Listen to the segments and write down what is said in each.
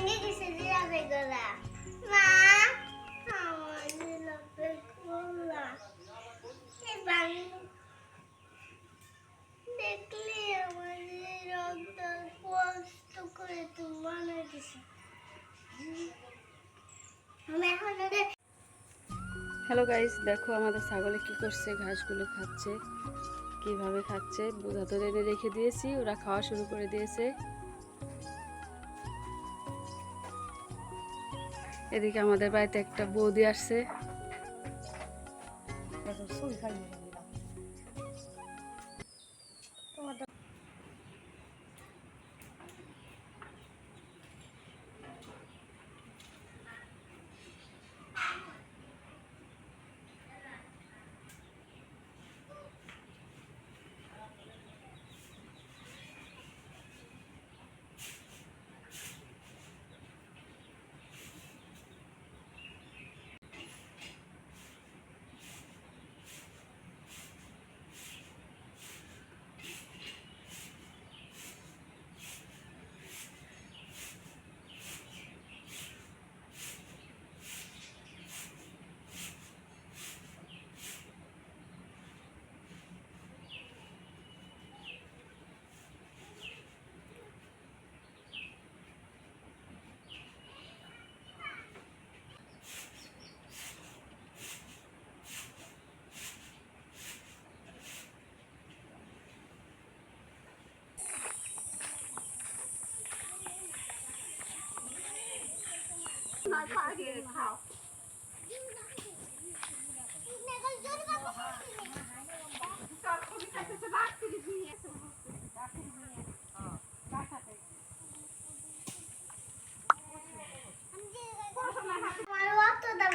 ভেঙে গেছে জিরাফে গলা। মা আমার জিরাফে গলা এই দেখলে আমার রক্ত কষ্ট করে তুমি বানাই দিছে। আমি এখন হ্যালো গাইস, দেখো আমাদের ছাগলে কি করছে, ঘাসগুলো খাচ্ছে। কিভাবে খাচ্ছে বোঝা ধরে এনে রেখে দিয়েছি, ওরা খাওয়া শুরু করে দিয়েছে। এদিকে আমাদের বাড়িতে একটা বৌদি আসছে।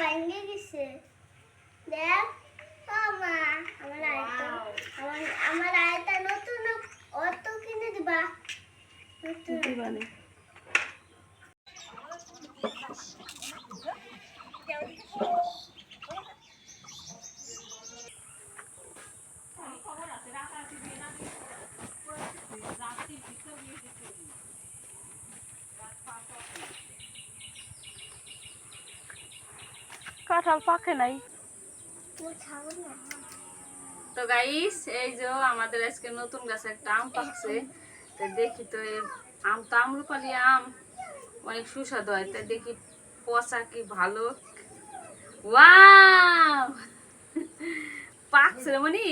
ভেঙে গেছে দেখ। মা আমার আয়টা নতুন অত কিনে দিবা। কাঁঠাল পাকে নাই তো গাইস, এই যে আমাদের আজকে নতুন গাছে একটা আম পাকছে। তাই দেখি তো আম তো আম্রপালি আম অনেক সুস্বাদু হয়। তাই দেখি পচা কি ভালো। ওয়াও, পাকছে মানে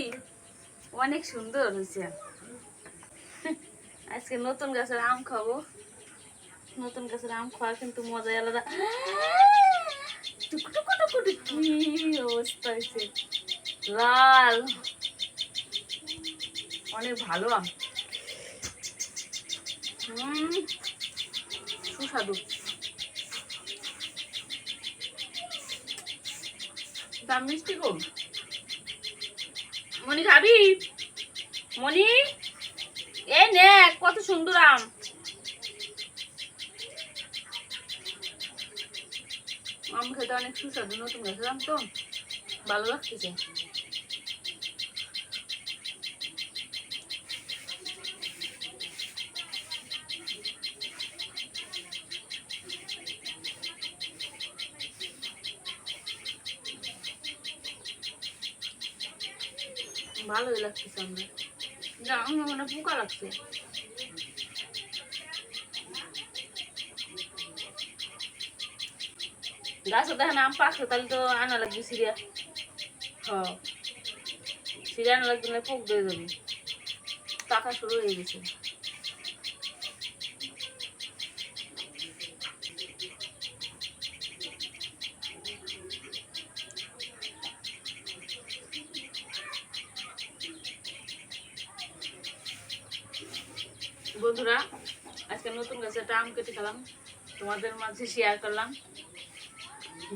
অনেক সুন্দর হয়েছে। আজকে নতুন গাছের আম খাবো। নতুন গাছের আম খাওয়ার কিন্তু মজাই আলাদা। কি অবস্থা হয়েছে, লাল, অনেক ভালো আম। সুস্বাদু। দাম মিষ্টি কম। মনি খাবি? মনি এই নে, কত সুন্দর আম। আম খেতে অনেক সুস্বাদু, নতুন গাছের আম তো ভালো লাগতেছে। ভালোই লাগতেছে আমরা, আমার মানে পোকা লাগছে। গাছে দেখেন আম পাকছে, তাহলে তো আনা লাগবে সিরিয়া। হ্যাঁ, সিরিয়া আনা লাগবে না, পোক দিয়ে যাবে। পাকা শুরু হয়ে গেছে। বন্ধুরা, আজকে নতুন গাছে একটা আম কেটে খেলাম, তোমাদের মাঝে শেয়ার করলাম।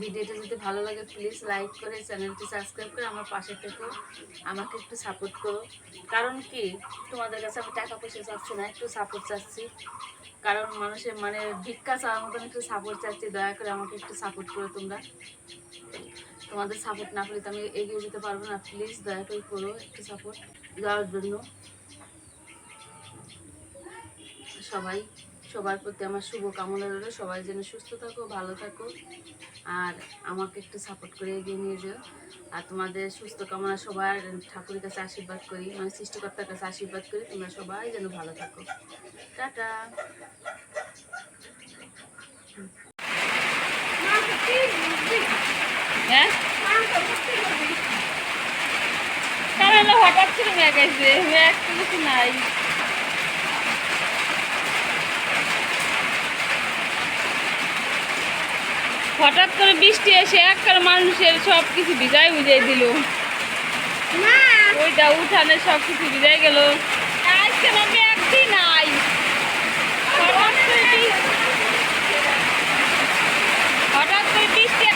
ভিডিওটা যদি ভালো লাগে প্লিজ লাইক করে চ্যানেলটি সাবস্ক্রাইব করে আমার পাশে থেকো, আমাকে একটু সাপোর্ট করো। কারণ কি, তোমাদের কাছে আমি টাকা পয়সা চাচ্ছি না, একটু সাপোর্ট চাচ্ছি। কারণ মানুষের মানে ভিক্ষা চাওয়ার মতন একটু সাপোর্ট চাচ্ছি। দয়া করে আমাকে একটু সাপোর্ট করো তোমরা। তোমাদের সাপোর্ট না করলে তো আমি এগিয়ে যেতে পারবো না। প্লিজ দয়া করে করো একটু সাপোর্ট দেওয়ার জন্য সবাই। সবার প্রতি আমার শুভ কামনা রইল, সবাই যেন সুস্থ থাকো, ভালো থাকো, আর আমাকে একটু সাপোর্ট করে এগিয়ে নিয়ে যাও। আর তোমাদের সুস্থ কামনা, সবার ঠাকুরের কাছে আশীর্বাদ করি, মানে সৃষ্টিকর্তার কাছে আশীর্বাদ করি তোমরা সবাই যেন ভালো থাকো। টাটা। হ্যাঁ কারণ হঠাৎ করে মেঘ আসবে, মেঘ তো কিছু নাই। হঠাৎ করে বৃষ্টি এসে একবার মানুষের সব কিছু ভিজাই বুঝাই দিল। ওইটা উঠানে সব কিছু ভিজাই গেল। আজকে আমি একদিন নাই, হঠাৎ করে বৃষ্টি।